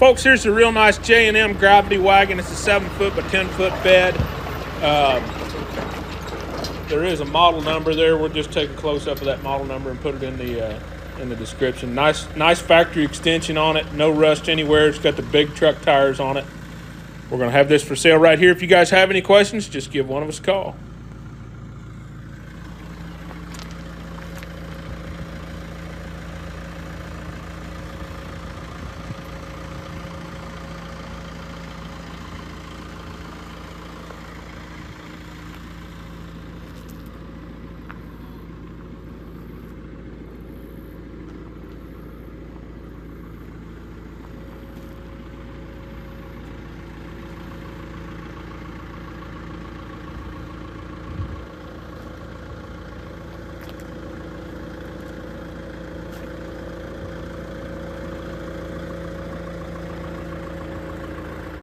Folks, here's a real nice J&M gravity wagon. It's a 7-foot by 10-foot bed. There is a model number there. We'll just take a close-up of that model number and put it in the description. Nice factory extension on it. No rust anywhere. It's got the big truck tires on it. We're going to have this for sale right here. If you guys have any questions, just give one of us a call.